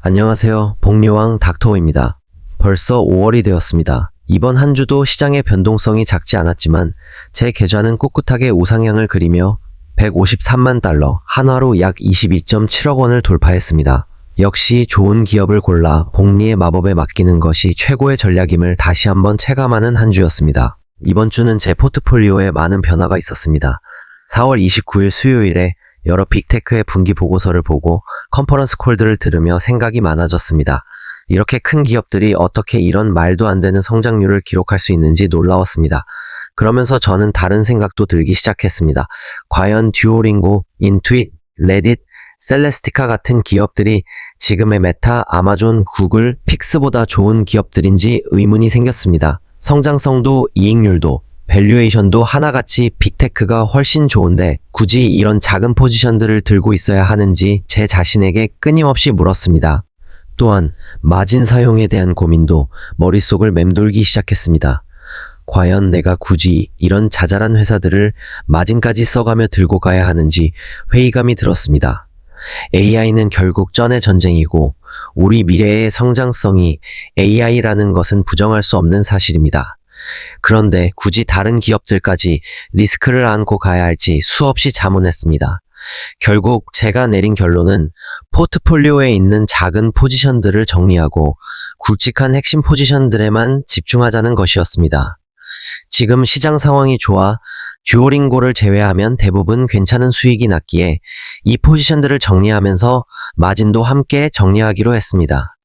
안녕하세요. 복리왕 닥터호입니다. 벌써 5월이 되었습니다. 이번 한 주도 시장의 변동성이 작지 않았지만 제 계좌는 꿋꿋하게 우상향을 그리며 153만 달러, 한화로 약 22.7억 원을 돌파했습니다. 역시 좋은 기업을 골라 복리의 마법에 맡기는 것이 최고의 전략임을 다시 한번 체감하는 한 주였습니다. 이번 주는 제 포트폴리오에 많은 변화가 있었습니다. 4월 29일 수요일에 여러 빅테크의 분기 보고서를 보고 컨퍼런스 콜들을 들으며 생각이 많아졌습니다. 이렇게 큰 기업들이 어떻게 이런 말도 안 되는 성장률을 기록할 수 있는지 놀라웠습니다. 그러면서 저는 다른 생각도 들기 시작했습니다. 과연 듀오링고, 인투잇, 레딧, 셀레스티카 같은 기업들이 지금의 메타, 아마존, 구글, 픽스보다 좋은 기업들인지 의문이 생겼습니다. 성장성도 이익률도 밸류에이션도 하나같이 빅테크가 훨씬 좋은데 굳이 이런 작은 포지션들을 들고 있어야 하는지 제 자신에게 끊임없이 물었습니다. 또한 마진 사용에 대한 고민도 머릿속을 맴돌기 시작했습니다. 과연 내가 굳이 이런 자잘한 회사들을 마진까지 써가며 들고 가야 하는지 회의감이 들었습니다. AI는 결국 쩐의 전쟁이고 우리 미래의 성장성이 AI라는 것은 부정할 수 없는 사실입니다. 그런데 굳이 다른 기업들까지 리스크를 안고 가야 할지 수없이 자문했습니다. 결국 제가 내린 결론은 포트폴리오에 있는 작은 포지션들을 정리하고 굵직한 핵심 포지션들에만 집중하자는 것이었습니다. 지금 시장 상황이 좋아 듀오링고를 제외하면 대부분 괜찮은 수익이 났기에 이 포지션들을 정리하면서 마진도 함께 정리하기로 했습니다.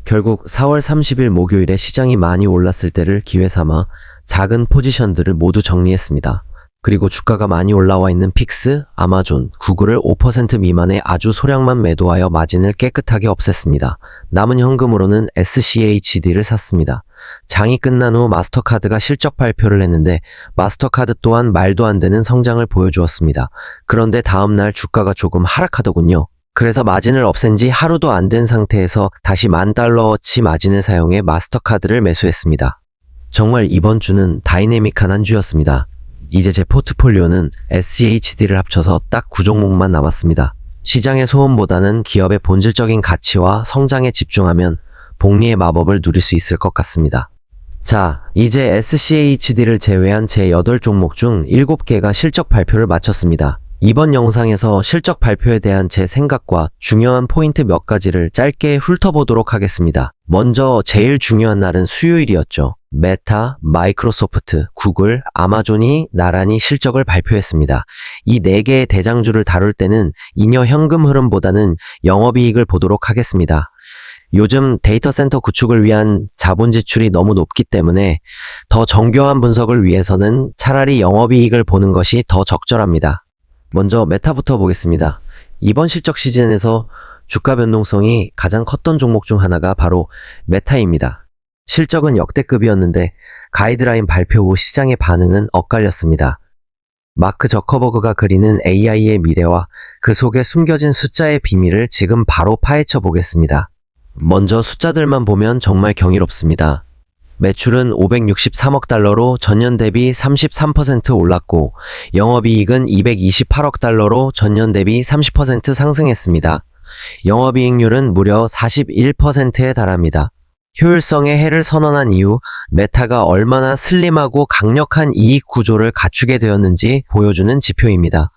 결국 4월 30일 목요일에 시장이 많이 올랐을 때를 기회 삼아 작은 포지션들을 모두 정리했습니다. 그리고 주가가 많이 올라와 있는 픽스, 아마존, 구글을 5% 미만의 아주 소량만 매도하여 마진을 깨끗하게 없앴습니다. 남은 현금으로는 SCHD를 샀습니다. 장이 끝난 후 마스터카드가 실적 발표를 했는데 마스터카드 또한 말도 안 되는 성장을 보여주었습니다. 그런데 다음날 주가가 조금 하락하더군요. 그래서 마진을 없앤 지 하루도 안 된 상태에서 다시 $10,000어치 마진을 사용해 마스터카드를 매수했습니다. 정말 이번 주는 다이내믹한 한 주였습니다. 이제 제 포트폴리오는 SCHD를 합쳐서 딱 9종목만 남았습니다. 시장의 소음보다는 기업의 본질적인 가치와 성장에 집중하면 복리의 마법을 누릴 수 있을 것 같습니다. 자, 이제 SCHD를 제외한 제 8종목 중 7개가 실적 발표를 마쳤습니다. 이번 영상에서 실적 발표에 대한 제 생각과 중요한 포인트 몇 가지를 짧게 훑어보도록 하겠습니다. 먼저 제일 중요한 날은 수요일이었죠. 메타, 마이크로소프트, 구글, 아마존이 나란히 실적을 발표했습니다. 이 4개의 대장주를 다룰 때는 잉여 현금 흐름보다는 영업이익을 보도록 하겠습니다. 요즘 데이터 센터 구축을 위한 자본 지출이 너무 높기 때문에 더 정교한 분석을 위해서는 차라리 영업이익을 보는 것이 더 적절합니다. 먼저 메타부터 보겠습니다. 이번 실적 시즌에서 주가 변동성이 가장 컸던 종목 중 하나가 바로 메타입니다. 실적은 역대급이었는데 가이드라인 발표 후 시장의 반응은 엇갈렸습니다. 마크 저커버그가 그리는 AI의 미래와 그 속에 숨겨진 숫자의 비밀을 지금 바로 파헤쳐 보겠습니다. 먼저 숫자들만 보면 정말 경이롭습니다. 매출은 563억 달러로 전년 대비 33% 올랐고 영업이익은 228억 달러로 전년 대비 30% 상승했습니다. 영업이익률은 무려 41%에 달합니다. 효율성의 해를 선언한 이후 메타가 얼마나 슬림하고 강력한 이익 구조를 갖추게 되었는지 보여주는 지표입니다.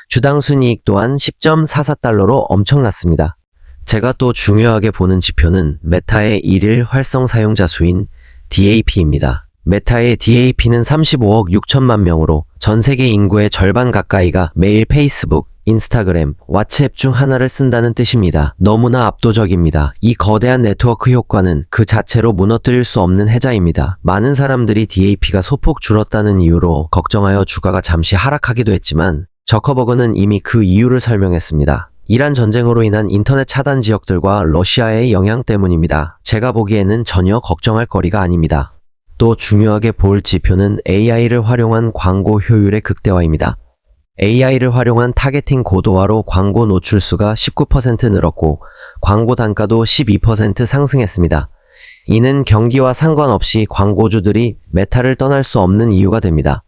주당 순이익 또한 10.44달러로 엄청났습니다. 제가 또 중요하게 보는 지표는 메타의 일일 활성 사용자 수인 DAP입니다. 메타의 DAP는 35억 6천만 명으로 전 세계 인구의 절반 가까이가 매일 페이스북, 인스타그램, 왓츠앱 중 하나를 쓴다는 뜻입니다. 너무나 압도적입니다. 이 거대한 네트워크 효과는 그 자체로 무너뜨릴 수 없는 해자입니다. 많은 사람들이 DAP가 소폭 줄었다는 이유로 걱정하여 주가가 잠시 하락하기도 했지만 저커버그는 이미 그 이유를 설명했습니다. 이란 전쟁으로 인한 인터넷 차단 지역들과 러시아의 영향 때문입니다. 제가 보기에는 전혀 걱정할 거리가 아닙니다. 또 중요하게 볼 지표는 AI를 활용한 광고 효율의 극대화입니다. AI를 활용한 타겟팅 고도화로 광고 노출수가 19% 늘었고 광고 단가도 12% 상승했습니다. 이는 경기와 상관없이 광고주들이 메타를 떠날 수 없는 이유가 됩니다.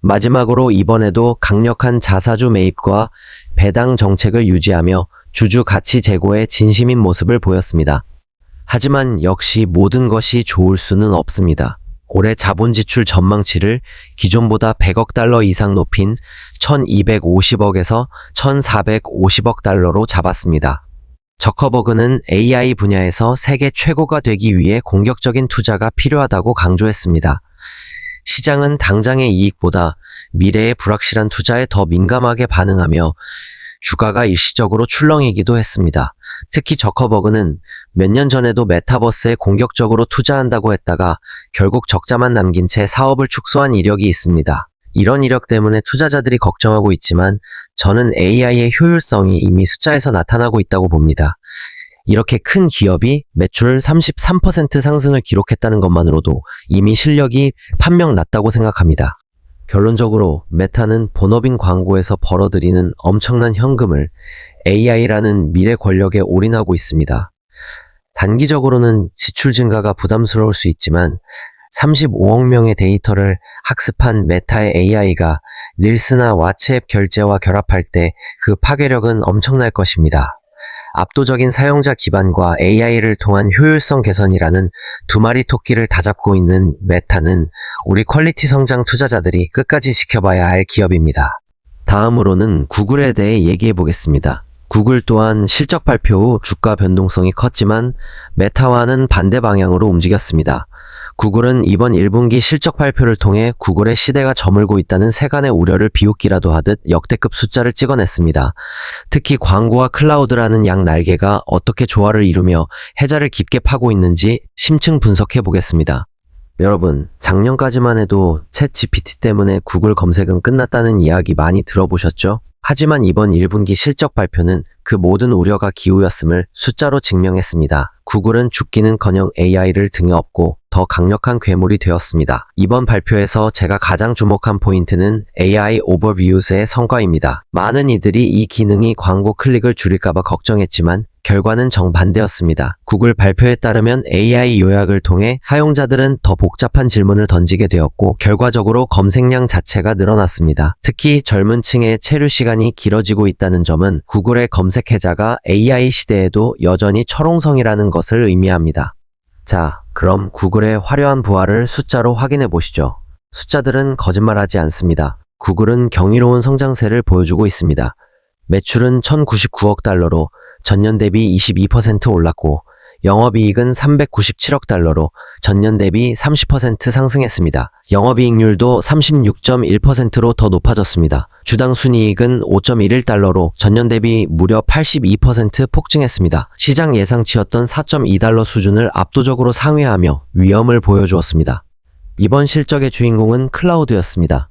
마지막으로 이번에도 강력한 자사주 매입과 배당 정책을 유지하며 주주 가치 제고에 진심인 모습을 보였습니다. 하지만 역시 모든 것이 좋을 수는 없습니다. 올해 자본 지출 전망치를 기존보다 100억 달러 이상 높인 1250억에서 1450억 달러로 잡았습니다. 저커버그는 AI 분야에서 세계 최고가 되기 위해 공격적인 투자가 필요하다고 강조했습니다. 시장은 당장의 이익보다 미래의 불확실한 투자에 더 민감하게 반응하며 주가가 일시적으로 출렁이기도 했습니다. 특히 저커버그는 몇 년 전에도 메타버스에 공격적으로 투자한다고 했다가 결국 적자만 남긴 채 사업을 축소한 이력이 있습니다. 이런 이력 때문에 투자자들이 걱정하고 있지만 저는 AI의 효율성이 이미 숫자에서 나타나고 있다고 봅니다. 이렇게 큰 기업이 매출 33% 상승을 기록했다는 것만으로도 이미 실력이 판명 났다고 생각합니다. 결론적으로 메타는 본업인 광고에서 벌어들이는 엄청난 현금을 AI라는 미래 권력에 올인하고 있습니다. 단기적으로는 지출 증가가 부담스러울 수 있지만 35억 명의 데이터를 학습한 메타의 AI가 릴스나 왓츠앱 결제와 결합할 때 그 파괴력은 엄청날 것입니다. 압도적인 사용자 기반과 AI를 통한 효율성 개선이라는 두 마리 토끼를 다잡고 있는 메타는 우리 퀄리티 성장 투자자들이 끝까지 지켜봐야 할 기업입니다. 다음으로는 구글에 대해 얘기해 보겠습니다. 구글 또한 실적 발표 후 주가 변동성이 컸지만 메타와는 반대 방향으로 움직였습니다. 구글은 이번 1분기 실적 발표를 통해 구글의 시대가 저물고 있다는 세간의 우려를 비웃기라도 하듯 역대급 숫자를 찍어냈습니다. 특히 광고와 클라우드라는 양 날개가 어떻게 조화를 이루며 해자를 깊게 파고 있는지 심층 분석해 보겠습니다. 여러분, 작년까지만 해도 챗 GPT 때문에 구글 검색은 끝났다는 이야기 많이 들어보셨죠? 하지만 이번 1분기 실적 발표는 그 모든 우려가 기우였음을 숫자로 증명했습니다. 구글은 죽기는커녕 AI를 등에 업고 더 강력한 괴물이 되었습니다. 이번 발표에서 제가 가장 주목한 포인트는 AI Overviews의 성과입니다. 많은 이들이 이 기능이 광고 클릭을 줄일까봐 걱정했지만 결과는 정반대였습니다. 구글 발표에 따르면 AI 요약을 통해 사용자들은 더 복잡한 질문을 던지게 되었고 결과적으로 검색량 자체가 늘어났습니다. 특히 젊은 층의 체류 시간이 길어지고 있다는 점은 구글의 검색 해자가 AI 시대에도 여전히 철옹성이라는 것을 의미합니다. 자, 그럼 구글의 화려한 부활을 숫자로 확인해 보시죠. 숫자들은 거짓말하지 않습니다. 구글은 경이로운 성장세를 보여주고 있습니다. 매출은 1099억 달러로 전년 대비 22% 올랐고 영업이익은 397억 달러로 전년 대비 30% 상승했습니다. 영업이익률도 36.1%로 더 높아졌습니다. 주당 순이익은 5.11달러로 전년 대비 무려 82% 폭증했습니다. 시장 예상치였던 4.2달러 수준을 압도적으로 상회하며 위험을 보여주었습니다. 이번 실적의 주인공은 클라우드였습니다.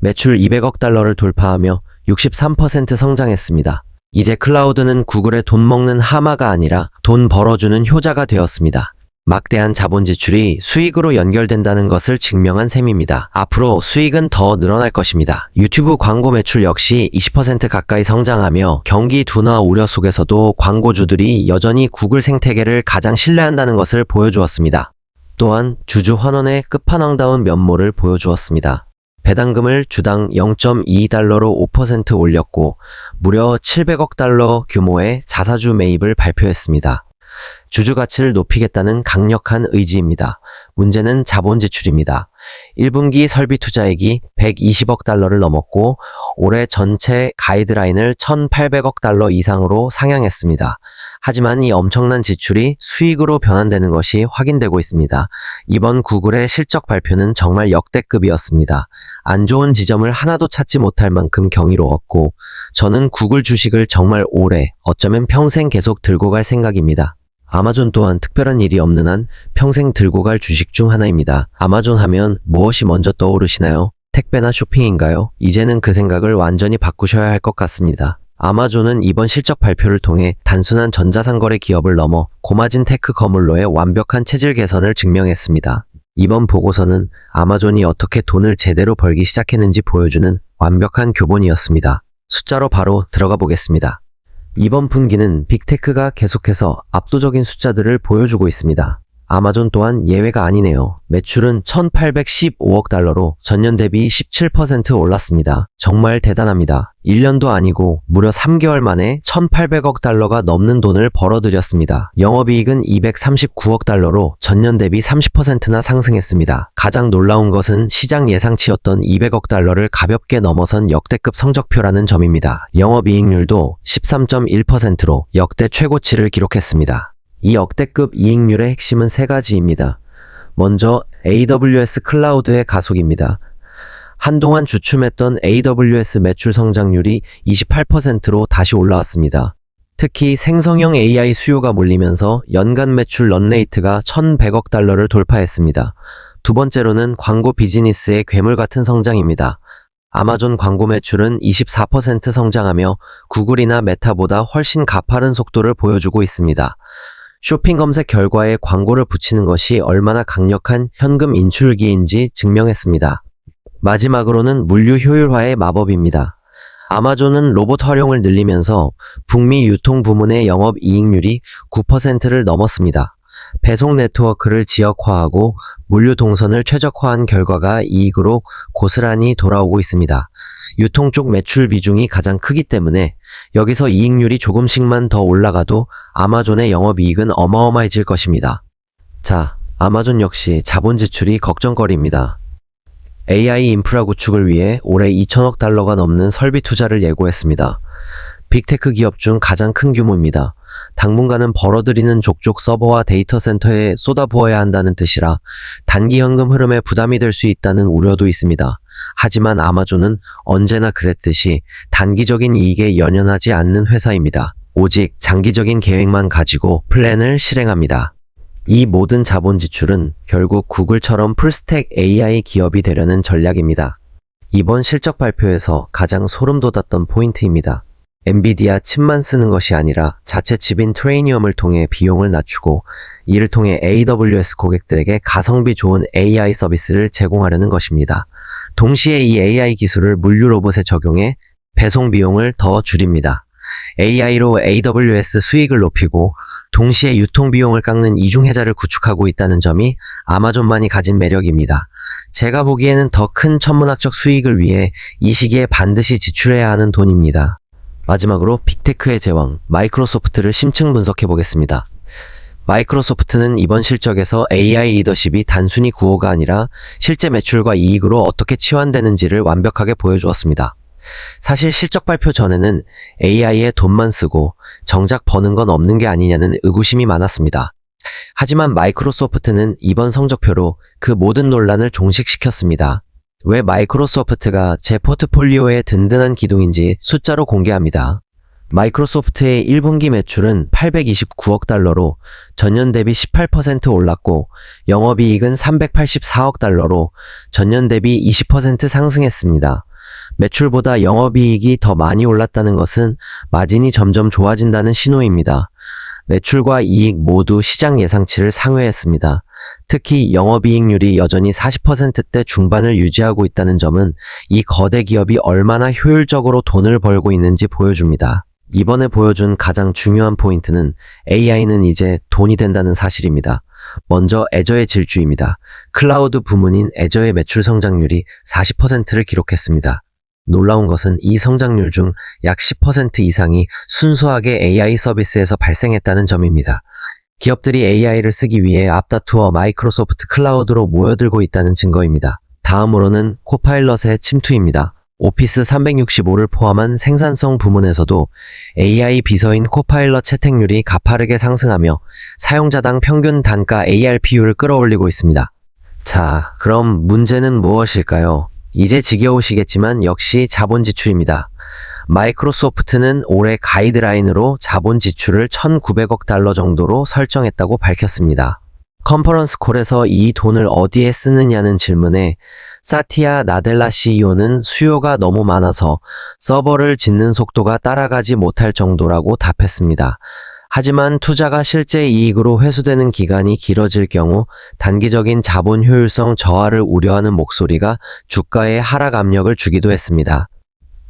매출 200억 달러를 돌파하며 63% 성장했습니다. 이제 클라우드는 구글의 돈 먹는 하마가 아니라 돈 벌어주는 효자가 되었습니다. 막대한 자본 지출이 수익으로 연결된다는 것을 증명한 셈입니다. 앞으로 수익은 더 늘어날 것입니다. 유튜브 광고 매출 역시 20% 가까이 성장하며 경기 둔화 우려 속에서도 광고주들이 여전히 구글 생태계를 가장 신뢰한다는 것을 보여주었습니다. 또한 주주 환원의 끝판왕다운 면모를 보여주었습니다. 배당금을 주당 0.2달러로 5% 올렸고 무려 700억 달러 규모의 자사주 매입을 발표했습니다. 주주 가치를 높이겠다는 강력한 의지입니다. 문제는 자본 지출입니다. 1분기 설비 투자액이 120억 달러를 넘었고 올해 전체 가이드라인을 1,800억 달러 이상으로 상향했습니다. 하지만 이 엄청난 지출이 수익으로 변환되는 것이 확인되고 있습니다. 이번 구글의 실적 발표는 정말 역대급이었습니다. 안 좋은 지점을 하나도 찾지 못할 만큼 경이로웠고 저는 구글 주식을 정말 오래, 어쩌면 평생 계속 들고 갈 생각입니다. 아마존 또한 특별한 일이 없는 한 평생 들고 갈 주식 중 하나입니다. 아마존 하면 무엇이 먼저 떠오르시나요? 택배나 쇼핑인가요? 이제는 그 생각을 완전히 바꾸셔야 할 것 같습니다. 아마존은 이번 실적 발표를 통해 단순한 전자상거래 기업을 넘어 고마진 테크 거물로의 완벽한 체질 개선을 증명했습니다. 이번 보고서는 아마존이 어떻게 돈을 제대로 벌기 시작했는지 보여주는 완벽한 교본이었습니다. 숫자로 바로 들어가 보겠습니다. 이번 분기는 빅테크가 계속해서 압도적인 숫자들을 보여주고 있습니다. 아마존 또한 예외가 아니네요. 매출은 1815억 달러로 전년 대비 17% 올랐습니다. 정말 대단합니다. 1년도 아니고 무려 3개월 만에 1800억 달러가 넘는 돈을 벌어들였습니다. 영업이익은 239억 달러로 전년 대비 30%나 상승했습니다. 가장 놀라운 것은 시장 예상치였던 200억 달러를 가볍게 넘어선 역대급 성적표라는 점입니다. 영업이익률도 13.1%로 역대 최고치를 기록했습니다. 이 역대급 이익률의 핵심은 세 가지입니다. 먼저 AWS 클라우드의 가속입니다. 한동안 주춤했던 AWS 매출 성장률이 28%로 다시 올라왔습니다. 특히 생성형 AI 수요가 몰리면서 연간 매출 런레이트가 1100억 달러를 돌파했습니다. 두 번째로는 광고 비즈니스의 괴물 같은 성장입니다. 아마존 광고 매출은 24% 성장하며 구글이나 메타보다 훨씬 가파른 속도를 보여주고 있습니다. 쇼핑 검색 결과에 광고를 붙이는 것이 얼마나 강력한 현금 인출기인지 증명했습니다. 마지막으로는 물류 효율화의 마법입니다. 아마존은 로봇 활용을 늘리면서 북미 유통 부문의 영업 이익률이 9%를 넘었습니다. 배송 네트워크를 지역화하고 물류 동선을 최적화한 결과가 이익으로 고스란히 돌아오고 있습니다. 유통 쪽 매출 비중이 가장 크기 때문에 여기서 이익률이 조금씩만 더 올라가도 아마존의 영업이익은 어마어마해질 것입니다. 자, 아마존 역시 자본 지출이 걱정거리입니다. AI 인프라 구축을 위해 올해 2천억 달러가 넘는 설비 투자를 예고했습니다. 빅테크 기업 중 가장 큰 규모입니다. 당분간은 벌어들이는 족족 서버와 데이터 센터에 쏟아부어야 한다는 뜻이라 단기 현금 흐름에 부담이 될 수 있다는 우려도 있습니다. 하지만 아마존은 언제나 그랬듯이 단기적인 이익에 연연하지 않는 회사입니다. 오직 장기적인 계획만 가지고 플랜을 실행합니다. 이 모든 자본 지출은 결국 구글처럼 풀스택 AI 기업이 되려는 전략입니다. 이번 실적 발표에서 가장 소름 돋았던 포인트입니다. 엔비디아 칩만 쓰는 것이 아니라 자체 칩인 트레이니엄을 통해 비용을 낮추고 이를 통해 AWS 고객들에게 가성비 좋은 AI 서비스를 제공하려는 것입니다. 동시에 이 AI 기술을 물류 로봇에 적용해 배송 비용을 더 줄입니다. AI로 AWS 수익을 높이고 동시에 유통 비용을 깎는 이중해자를 구축하고 있다는 점이 아마존만이 가진 매력입니다. 제가 보기에는 더 큰 천문학적 수익을 위해 이 시기에 반드시 지출해야 하는 돈입니다. 마지막으로 빅테크의 제왕 마이크로소프트를 심층 분석해 보겠습니다. 마이크로소프트는 이번 실적에서 AI 리더십이 단순히 구호가 아니라 실제 매출과 이익으로 어떻게 치환되는지를 완벽하게 보여주었습니다. 사실 실적 발표 전에는 AI에 돈만 쓰고 정작 버는 건 없는 게 아니냐는 의구심이 많았습니다. 하지만 마이크로소프트는 이번 성적표로 그 모든 논란을 종식시켰습니다. 왜 마이크로소프트가 제 포트폴리오의 든든한 기둥인지 숫자로 공개합니다. 마이크로소프트의 1분기 매출은 829억 달러로 전년 대비 18% 올랐고 영업이익은 384억 달러로 전년 대비 20% 상승했습니다. 매출보다 영업이익이 더 많이 올랐다는 것은 마진이 점점 좋아진다는 신호입니다. 매출과 이익 모두 시장 예상치를 상회했습니다. 특히 영업이익률이 여전히 40%대 중반을 유지하고 있다는 점은 이 거대 기업이 얼마나 효율적으로 돈을 벌고 있는지 보여줍니다. 이번에 보여준 가장 중요한 포인트는 AI는 이제 돈이 된다는 사실입니다. 먼저 애저의 질주입니다. 클라우드 부문인 애저의 매출 성장률이 40%를 기록했습니다. 놀라운 것은 이 성장률 중 약 10% 이상이 순수하게 AI 서비스에서 발생했다는 점입니다. 기업들이 AI를 쓰기 위해 앞다투어 마이크로소프트 클라우드로 모여들고 있다는 증거입니다. 다음으로는 코파일럿의 침투입니다. 오피스 365를 포함한 생산성 부문에서도 AI 비서인 코파일럿 채택률이 가파르게 상승하며 사용자당 평균 단가 ARPU를 끌어올리고 있습니다. 자, 그럼 문제는 무엇일까요? 이제 지겨우시겠지만 역시 자본 지출입니다. 마이크로소프트는 올해 가이드라인으로 자본 지출을 1,900억 달러 정도로 설정했다고 밝혔습니다. 컨퍼런스 콜에서 이 돈을 어디에 쓰느냐는 질문에 사티아 나델라 CEO는 수요가 너무 많아서 서버를 짓는 속도가 따라가지 못할 정도라고 답했습니다. 하지만 투자가 실제 이익으로 회수되는 기간이 길어질 경우 단기적인 자본 효율성 저하를 우려하는 목소리가 주가에 하락 압력을 주기도 했습니다.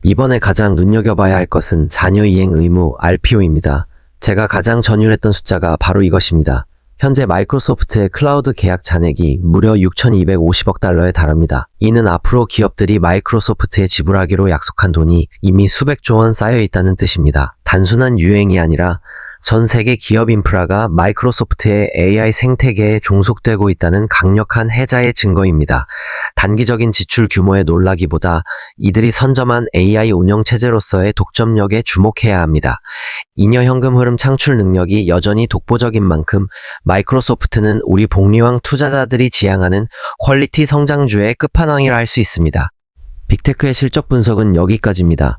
이번에 가장 눈여겨봐야 할 것은 자녀 이행 의무 RPO입니다. 제가 가장 전율했던 숫자가 바로 이것입니다. 현재 마이크로소프트의 클라우드 계약 잔액이 무려 6,250억 달러에 달합니다. 이는 앞으로 기업들이 마이크로소프트에 지불하기로 약속한 돈이 이미 수백조 원 쌓여 있다는 뜻입니다. 단순한 유행이 아니라 전 세계 기업 인프라가 마이크로소프트의 AI 생태계에 종속되고 있다는 강력한 해자의 증거입니다. 단기적인 지출 규모에 놀라기보다 이들이 선점한 AI 운영 체제로서의 독점력에 주목해야 합니다. 잉여 현금 흐름 창출 능력이 여전히 독보적인 만큼 마이크로소프트는 우리 복리왕 투자자들이 지향하는 퀄리티 성장주의 끝판왕이라 할 수 있습니다. 빅테크의 실적 분석은 여기까지입니다.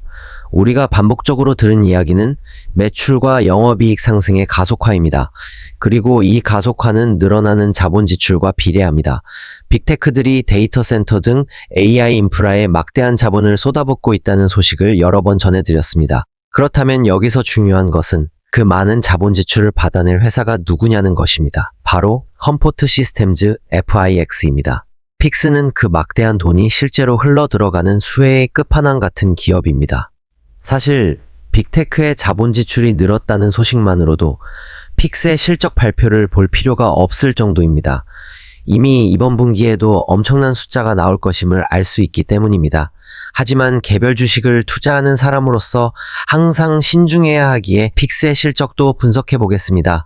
우리가 반복적으로 들은 이야기는 매출과 영업이익 상승의 가속화입니다. 그리고 이 가속화는 늘어나는 자본 지출과 비례합니다. 빅테크들이 데이터 센터 등 AI 인프라에 막대한 자본을 쏟아붓고 있다는 소식을 여러 번 전해드렸습니다. 그렇다면 여기서 중요한 것은 그 많은 자본 지출을 받아낼 회사가 누구냐는 것입니다. 바로 컴포트 시스템즈 FIX입니다. 픽스는 그 막대한 돈이 실제로 흘러 들어가는 수혜의 끝판왕 같은 기업입니다. 사실 빅테크의 자본 지출이 늘었다는 소식만으로도 픽스의 실적 발표를 볼 필요가 없을 정도입니다. 이미 이번 분기에도 엄청난 숫자가 나올 것임을 알 수 있기 때문입니다. 하지만 개별 주식을 투자하는 사람으로서 항상 신중해야 하기에 픽스의 실적도 분석해 보겠습니다.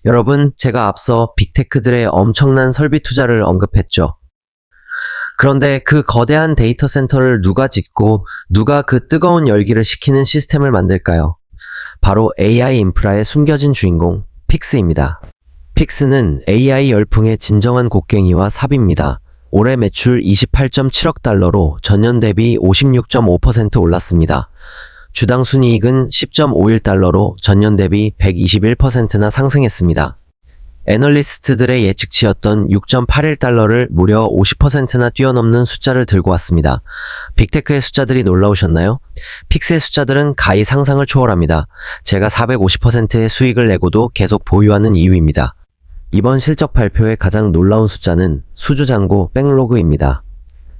여러분, 제가 앞서 빅테크들의 엄청난 설비 투자를 언급했죠. 그런데 그 거대한 데이터 센터를 누가 짓고 누가 그 뜨거운 열기를 식히는 시스템을 만들까요? 바로 AI 인프라의 숨겨진 주인공, 픽스입니다. 픽스는 AI 열풍의 진정한 곡괭이와 삽입니다. 올해 매출 28.7억 달러로 전년 대비 56.5% 올랐습니다. 주당 순이익은 10.51달러로 전년 대비 121%나 상승했습니다. 애널리스트들의 예측치였던 6.81달러를 무려 50%나 뛰어넘는 숫자를 들고 왔습니다. 빅테크의 숫자들이 놀라우셨나요? 픽스의 숫자들은 가히 상상을 초월합니다. 제가 450%의 수익을 내고도 계속 보유하는 이유입니다. 이번 실적 발표의 가장 놀라운 숫자는 수주잔고 백로그입니다.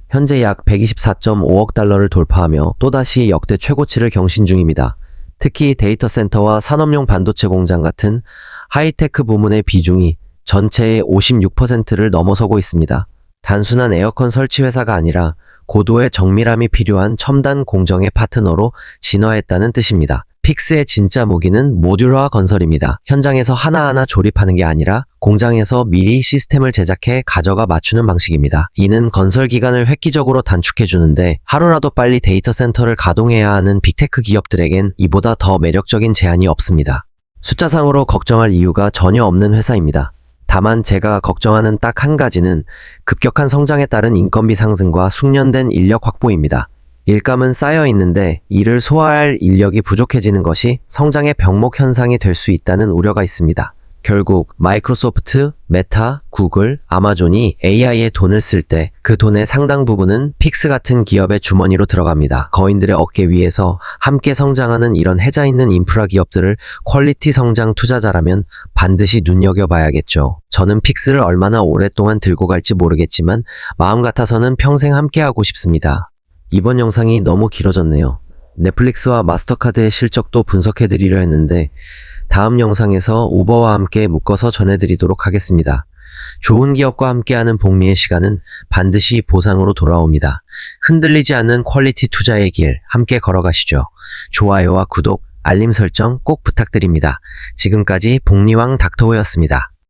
현재 약 124.5억 달러를 돌파하며 또다시 역대 최고치를 경신 중입니다. 특히 데이터 센터와 산업용 반도체 공장 같은 하이테크 부문의 비중이 전체의 56%를 넘어서고 있습니다. 단순한 에어컨 설치 회사가 아니라 고도의 정밀함이 필요한 첨단 공정의 파트너로 진화했다는 뜻입니다. 픽스의 진짜 무기는 모듈화 건설입니다. 현장에서 하나하나 조립하는 게 아니라 공장에서 미리 시스템을 제작해 가져가 맞추는 방식입니다. 이는 건설 기간을 획기적으로 단축해주는데 하루라도 빨리 데이터 센터를 가동해야 하는 빅테크 기업들에겐 이보다 더 매력적인 제한이 없습니다. 숫자상으로 걱정할 이유가 전혀 없는 회사입니다. 다만 제가 걱정하는 딱 한 가지는 급격한 성장에 따른 인건비 상승과 숙련된 인력 확보입니다. 일감은 쌓여 있는데 이를 소화할 인력이 부족해지는 것이 성장의 병목 현상이 될 수 있다는 우려가 있습니다. 결국 마이크로소프트, 메타, 구글, 아마존이 AI에 돈을 쓸 때 그 돈의 상당 부분은 픽스 같은 기업의 주머니로 들어갑니다. 거인들의 어깨 위에서 함께 성장하는 이런 해자 있는 인프라 기업들을 퀄리티 성장 투자자라면 반드시 눈여겨봐야겠죠. 저는 픽스를 얼마나 오랫동안 들고 갈지 모르겠지만 마음 같아서는 평생 함께하고 싶습니다. 이번 영상이 너무 길어졌네요. 넷플릭스와 마스터카드의 실적도 분석해드리려 했는데 다음 영상에서 우버와 함께 묶어서 전해드리도록 하겠습니다. 좋은 기업과 함께하는 복리의 시간은 반드시 보상으로 돌아옵니다. 흔들리지 않는 퀄리티 투자의 길 함께 걸어가시죠. 좋아요와 구독, 알림 설정 꼭 부탁드립니다. 지금까지 복리왕 닥터호였습니다.